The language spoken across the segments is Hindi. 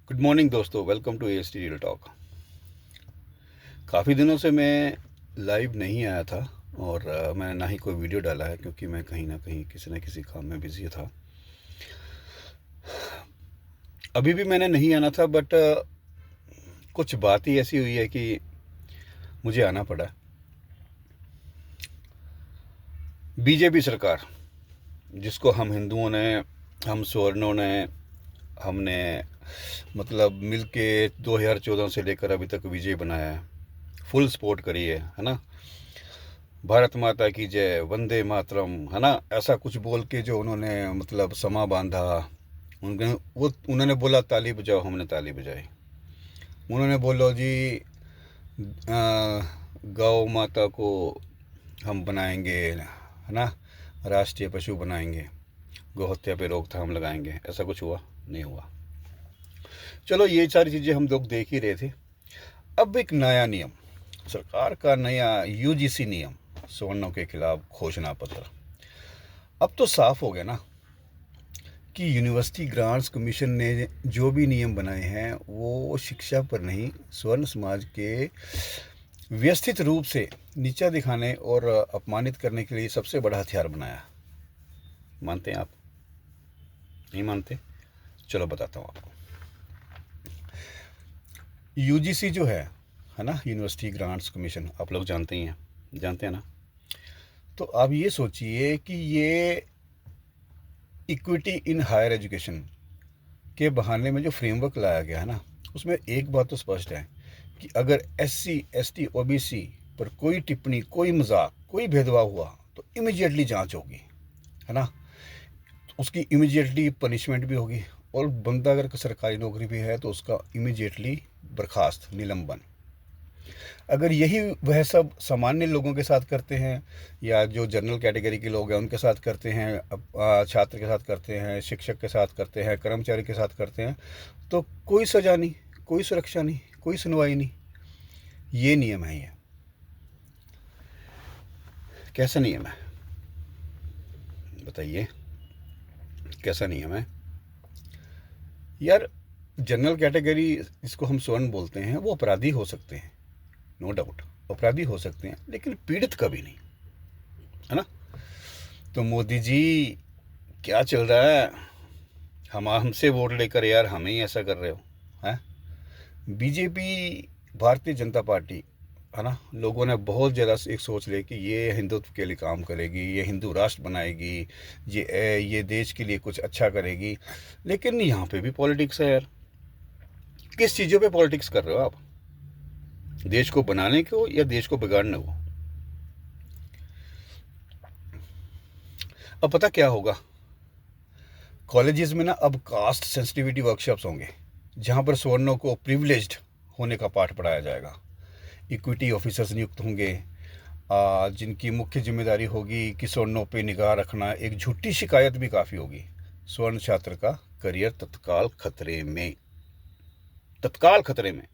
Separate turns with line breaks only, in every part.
गुड मॉर्निंग दोस्तों, welcome to AST real talk. काफ़ी दिनों से मैं लाइव नहीं आया था और मैंने ना ही कोई वीडियो डाला है क्योंकि मैं कहीं ना कहीं किसी न किसी काम में बिजी था। अभी भी मैंने नहीं आना था बट कुछ बात ही ऐसी हुई है कि मुझे आना पड़ा। बीजेपी सरकार, जिसको हम हिंदुओं ने, हम सवर्णों ने, हमने मतलब मिलके 2014 से लेकर अभी तक विजय बनाया है, फुल सपोर्ट करी है ना। भारत माता की जय, वंदे मातरम, है ना। ऐसा कुछ बोल के जो उन्होंने मतलब समा बांधा। उन्होंने बोला ताली बजाओ, हमने ताली बजाई। उन्होंने बोलो जी गौ माता को हम बनाएंगे, है ना, राष्ट्रीय पशु बनाएंगे, गौ हत्या पे रोकथाम लगाएंगे। ऐसा कुछ हुआ नहीं हुआ। चलो, ये सारी चीज़ें हम लोग देख ही रहे थे। अब एक नया नियम, सरकार का नया UGC नियम, सवर्णों के खिलाफ घोषणा पत्र। अब तो साफ हो गया ना कि यूनिवर्सिटी ग्रांट्स कमीशन ने जो भी नियम बनाए हैं वो शिक्षा पर नहीं, स्वर्ण समाज के व्यवस्थित रूप से नीचा दिखाने और अपमानित करने के लिए सबसे बड़ा हथियार बनाया। मानते हैं आप? नहीं मानते? चलो बताता हूँ आपको। UGC जो है ना, यूनिवर्सिटी ग्रांट्स कमीशन, आप लोग जानते ही हैं, जानते हैं ना। तो आप ये सोचिए कि ये इक्विटी इन हायर एजुकेशन के बहाने में जो फ्रेमवर्क लाया गया है ना, उसमें एक बात तो स्पष्ट है कि अगर SC ST OBC पर कोई टिप्पणी, कोई मजाक, कोई भेदभाव हुआ तो इमिजिएटली जांच होगी, है ना। तो उसकी इमिजिएटली पनिशमेंट भी होगी, और बंदा अगर सरकारी नौकरी भी है तो उसका इमिजिएटली बर्खास्त, निलंबन। अगर यही वह सब सामान्य लोगों के साथ करते हैं, या जो जनरल कैटेगरी के लोग हैं उनके साथ करते हैं, छात्र के साथ करते हैं, शिक्षक के साथ करते हैं, कर्मचारी के साथ करते हैं, तो कोई सज़ा नहीं, कोई सुरक्षा नहीं, कोई सुनवाई नहीं। ये नियम है। ये कैसा नियम है बताइए? कैसा नियम है यार? जनरल कैटेगरी, जिसको हम स्वर्ण बोलते हैं, वो अपराधी हो सकते हैं, नो डाउट अपराधी हो सकते हैं, लेकिन पीड़ित कभी नहीं, है ना। तो मोदी जी, क्या चल रहा है? हम हमसे वोट लेकर यार हमें ही ऐसा कर रहे हो, हैं? बीजेपी, भारतीय जनता पार्टी, है ना, लोगों ने बहुत ज़्यादा एक सोच ले कि ये हिंदुत्व के लिए काम करेगी, ये हिंदू राष्ट्र बनाएगी, ये देश के लिए कुछ अच्छा करेगी। लेकिन यहाँ पे भी पॉलिटिक्स है यार। किस चीज़ों पे पॉलिटिक्स कर रहे हो आप? देश को बनाने को या देश को बिगाड़ने को? अब पता क्या होगा, कॉलेजेस में ना अब कास्ट सेंसिटिविटी वर्कशॉप्स होंगे, जहाँ पर सवर्णों को प्रिविलेज्ड होने का पाठ पढ़ाया जाएगा। इक्विटी ऑफिसर्स नियुक्त होंगे, जिनकी मुख्य जिम्मेदारी होगी कि सवर्णों पे निगाह रखना। एक झूठी शिकायत भी काफ़ी होगी, स्वर्ण छात्र का करियर तत्काल खतरे में, तत्काल खतरे में।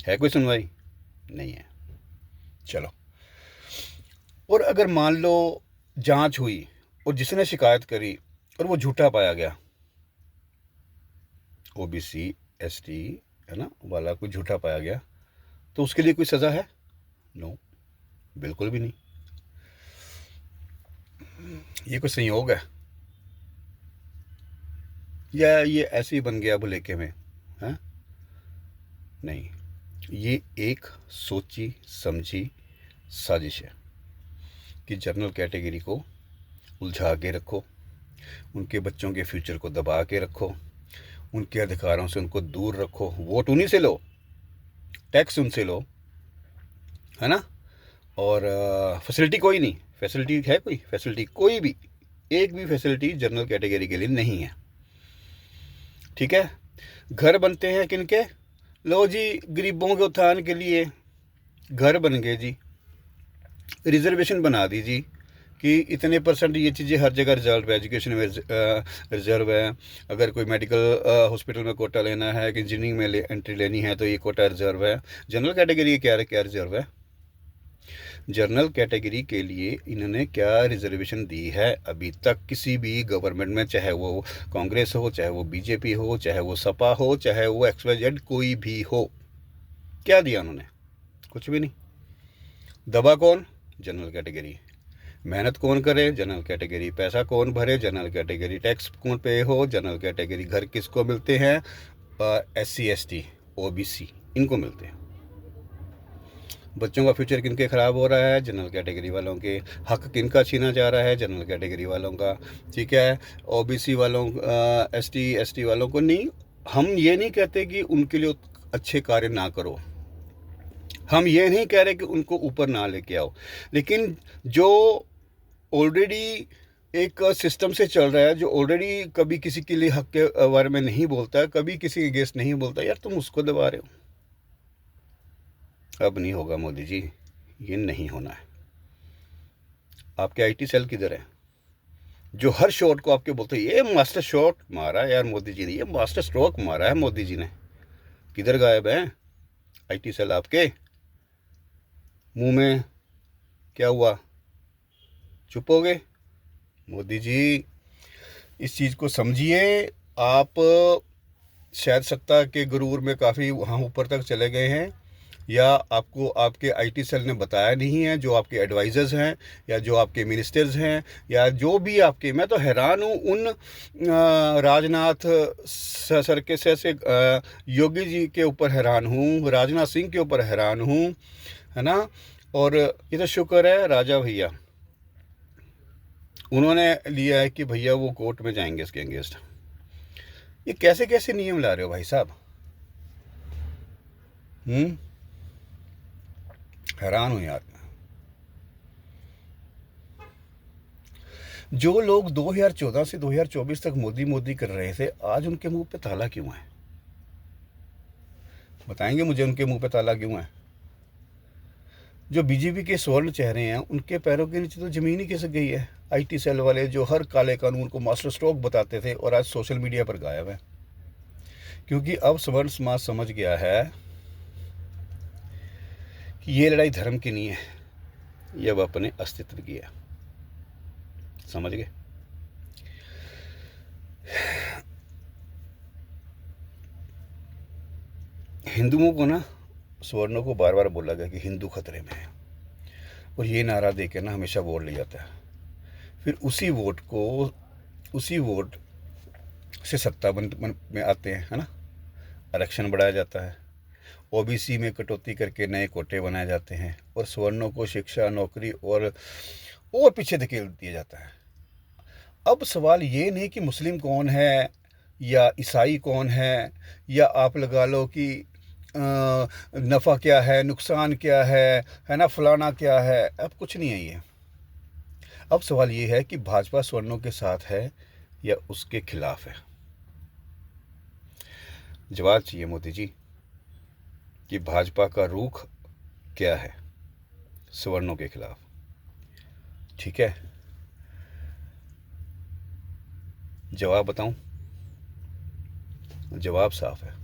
है कोई सुनवाई? नहीं है। चलो, और अगर मान लो जांच हुई और जिसने शिकायत करी और वो झूठा पाया गया, OBC ST, है ना, वाला कोई झूठा पाया गया, तो उसके लिए कोई सज़ा है? नो, बिल्कुल भी नहीं। ये कोई संयोग है या ये ऐसे ही बन गया भुलेखे में? हाँ, नहीं, ये एक सोची समझी साजिश है कि जनरल कैटेगरी को उलझा के रखो, उनके बच्चों के फ्यूचर को दबा के रखो, उनके अधिकारों से उनको दूर रखो। वोट उन्हीं से लो, टैक्स उनसे लो, है ना। और फैसिलिटी कोई नहीं, फैसिलिटी है कोई? फैसिलिटी कोई भी, एक भी फैसिलिटी जनरल कैटेगरी के लिए नहीं है। ठीक है, घर बनते हैं किनके? लो जी, गरीबों के उत्थान के लिए घर बन गए जी। रिजर्वेशन बना दी जी कि इतने परसेंट ये चीज़ें हर जगह रिजर्व है, एजुकेशन में रिजर्व है। अगर कोई मेडिकल हॉस्पिटल में कोटा लेना है, कि इंजीनियरिंग में एंट्री लेनी है, तो ये कोटा रिजर्व है। जनरल कैटेगरी क्या रिजर्व है? जनरल कैटेगरी के लिए इन्होंने क्या रिजर्वेशन दी है अभी तक किसी भी गवर्नमेंट में, चाहे वो कांग्रेस हो, चाहे वो बीजेपी हो, चाहे वो सपा हो, चाहे वो XYZ कोई भी हो, क्या दिया उन्होंने? कुछ भी नहीं। दबा कौन? General category. मेहनत कौन करे? General category. पैसा कौन भरे? General category. टैक्स कौन पे हो? General category. घर किसको मिलते हैं? SC ST OBC इनको मिलते हैं। बच्चों का फ्यूचर किनके ख़राब हो रहा है? जनरल कैटेगरी वालों के। हक किनका छीना जा रहा है? जनरल कैटेगरी वालों का। ठीक है, OBC वालों ST ST वालों को नहीं। हम ये नहीं कहते कि उनके लिए अच्छे कार्य ना करो, हम ये नहीं कह रहे कि उनको ऊपर ना लेके आओ, लेकिन जो ऑलरेडी एक सिस्टम से चल रहा है, जो ऑलरेडी कभी किसी के लिए हक के बारे में नहीं बोलता है, कभी किसी के अगेंस्ट नहीं बोलता, यार तुम उसको दबा रहे हो। अब नहीं होगा मोदी जी, ये नहीं होना है। आपके IT सेल किधर है जो हर शॉट को आपके बोलते हैं ये मास्टर शॉट मारा है यार मोदी जी ने, ये मास्टर स्ट्रोक मारा है मोदी जी ने? किधर गायब है IT सेल आपके? मुंह में क्या हुआ, चुप हो गए? मोदी जी इस चीज़ को समझिए। आप शायद सत्ता के गुरूर में काफ़ी वहाँ ऊपर तक चले गए हैं, या आपको आपके IT सेल ने बताया नहीं है, जो आपके एडवाइज़र्स हैं या जो आपके मिनिस्टर्स हैं या जो भी आपके। मैं तो हैरान हूँ उन राजनाथ सर के से योगी जी के ऊपर हैरान हूँ, राजनाथ सिंह के ऊपर हैरान हूँ, है ना। और ये तो शुक्र है राजा भैया, उन्होंने लिया है कि भैया वो कोर्ट में जाएंगे इसके अगेंस्ट। ये कैसे कैसे नियम ला रहे हो भाई साहब? हैरान हूँ यार। जो लोग 2014 से 2024 तक मोदी मोदी कर रहे थे, आज उनके मुंह पे ताला क्यों है? बताएंगे मुझे उनके मुंह पे ताला क्यों है? जो बीजेपी के स्वर्ण चेहरे हैं, उनके पैरों के नीचे तो ज़मीन ही खिसक गई है। IT सेल वाले जो हर काले कानून को मास्टर स्ट्रोक बताते थे और आज सोशल मीडिया पर गायब है, क्योंकि अब स्वर्ण समाज समझ गया है कि ये लड़ाई धर्म की नहीं है, ये अब अपने अस्तित्व की है। समझ गए? हिंदुओं को ना, स्वर्णों को बार बार बोला गया कि हिंदू खतरे में है, और ये नारा दे के ना हमेशा वोट ले जाता है। फिर उसी वोट से सत्ता में आते हैं, है ना। आरक्षण बढ़ाया जाता है, OBC में कटौती करके नए कोटे बनाए जाते हैं, और स्वर्णों को शिक्षा, नौकरी और पीछे धकेल दिया जाता है। अब सवाल ये नहीं कि मुस्लिम कौन है या ईसाई कौन है, या आप लगा लो कि नफ़ा क्या है, नुकसान क्या है ना, फलाना क्या है। अब कुछ नहीं है ये। अब सवाल ये है कि भाजपा स्वर्णों के साथ है या उसके खिलाफ है। जवाब चाहिए मोदी जी कि भाजपा का रुख क्या है स्वर्णों के खिलाफ। ठीक है, जवाब बताऊं? जवाब साफ है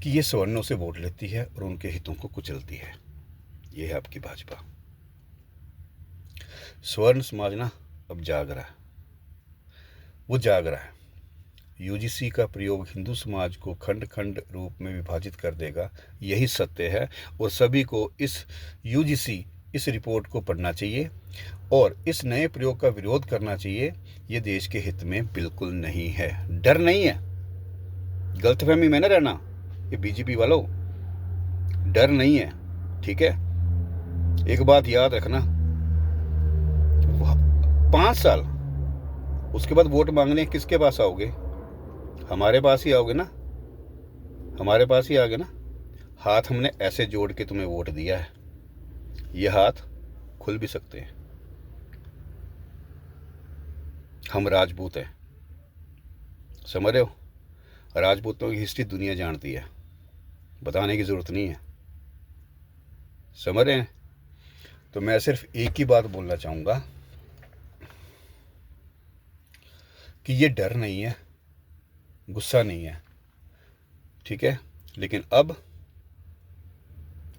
कि ये स्वर्णों से वोट लेती है और उनके हितों को कुचलती है। ये है आपकी भाजपा। स्वर्ण समाज ना अब जाग रहा है, वो जाग रहा है। UGC का प्रयोग हिंदू समाज को खंड खंड रूप में विभाजित कर देगा, यही सत्य है। और सभी को इस UGC इस रिपोर्ट को पढ़ना चाहिए और इस नए प्रयोग का विरोध करना चाहिए। ये देश के हित में बिल्कुल नहीं है। डर नहीं है, गलतफहमी में न रहना ये BJP वालों, डर नहीं है। ठीक है, एक बात याद रखना, 5 साल उसके बाद वोट मांगने किसके पास आओगे? हमारे पास ही आओगे ना, हमारे पास ही आओगे ना। हाथ हमने ऐसे जोड़ के तुम्हें वोट दिया है, ये हाथ खुल भी सकते हैं। हम राजपूत हैं, समझ रहे हो? राजपूतों की हिस्ट्री दुनिया जानती है, बताने की ज़रूरत नहीं है, समझ रहे हैं? तो मैं सिर्फ एक ही बात बोलना चाहूँगा कि ये डर नहीं है, गुस्सा नहीं है, ठीक है। लेकिन अब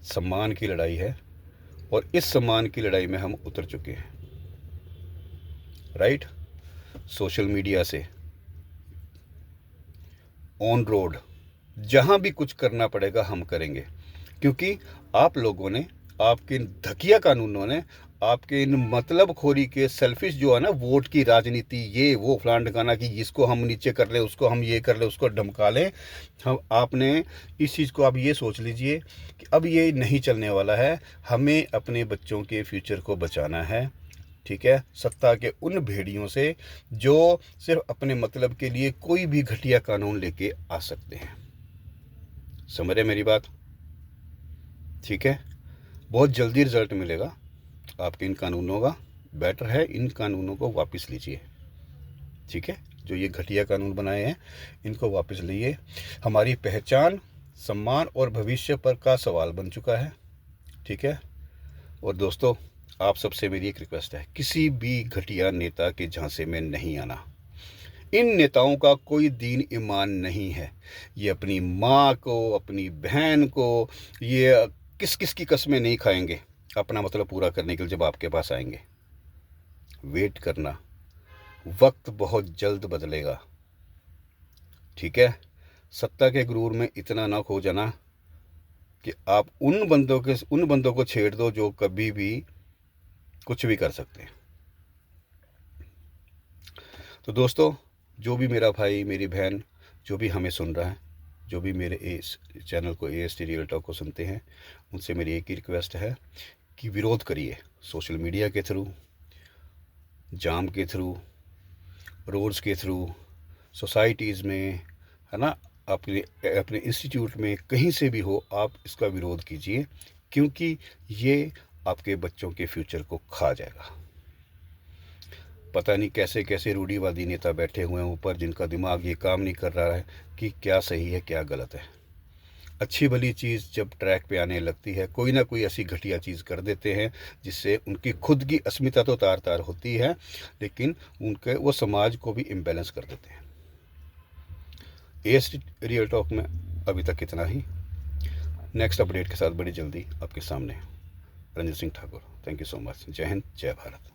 सम्मान की लड़ाई है और इस सम्मान की लड़ाई में हम उतर चुके हैं। राइट, सोशल मीडिया से ऑन रोड जहां भी कुछ करना पड़ेगा हम करेंगे, क्योंकि आप लोगों ने, आपके इन धकिया कानूनों ने, आपके इन मतलब खोरी के सेल्फिश जो है ना, वोट की राजनीति, ये वो फलान ढकाना कि इसको हम नीचे कर लें, उसको हम ये कर लें, उसको धमका लें, हम आपने इस चीज़ को आप ये सोच लीजिए कि अब ये नहीं चलने वाला है। हमें अपने बच्चों के फ्यूचर को बचाना है, ठीक है, सत्ता के उन भेड़ियों से जो सिर्फ अपने मतलब के लिए कोई भी घटिया कानून लेके आ सकते हैं। समझ रहे मेरी बात? ठीक है, बहुत जल्दी रिजल्ट मिलेगा आपके इन कानूनों का। बेटर है इन कानूनों को वापस लीजिए, ठीक है, जो ये घटिया कानून बनाए हैं इनको वापस लीजिए। हमारी पहचान, सम्मान और भविष्य पर का सवाल बन चुका है, ठीक है। और दोस्तों, आप सबसे मेरी एक रिक्वेस्ट है, किसी भी घटिया नेता के झांसे में नहीं आना। इन नेताओं का कोई दीन ईमान नहीं है। ये अपनी माँ को, अपनी बहन को, ये किस किस की कस्में नहीं खाएंगे अपना मतलब पूरा करने के लिए जब आपके पास आएंगे। वेट करना, वक्त बहुत जल्द बदलेगा, ठीक है। सत्ता के गुरूर में इतना ना खो जाना कि आप उन बंदों को छेड़ दो जो कभी भी कुछ भी कर सकते हैं। तो दोस्तों, जो भी मेरा भाई, मेरी बहन, जो भी हमें सुन रहा है, जो भी मेरे इस चैनल को, AST रियल टॉक को सुनते हैं, उनसे मेरी एक ही रिक्वेस्ट है कि विरोध करिए। सोशल मीडिया के थ्रू, जाम के थ्रू, रोड्स के थ्रू, सोसाइटीज़ में, है ना, अपने अपने इंस्टीट्यूट में, कहीं से भी हो, आप इसका विरोध कीजिए, क्योंकि ये आपके बच्चों के फ्यूचर को खा जाएगा। पता नहीं कैसे कैसे रूढ़िवादी नेता बैठे हुए हैं ऊपर, जिनका दिमाग ये काम नहीं कर रहा है कि क्या सही है क्या गलत है। अच्छी भली चीज़ जब ट्रैक पे आने लगती है, कोई ना कोई ऐसी घटिया चीज़ कर देते हैं जिससे उनकी खुद की अस्मिता तो तार तार होती है, लेकिन उनके वो समाज को भी इम्बैलेंस कर देते हैं। AST रियल टॉक में अभी तक इतना ही। नेक्स्ट अपडेट के साथ बड़ी जल्दी आपके सामने। Ranjit Singh Thakur, thank you so much. जय हिंद, जय भारत।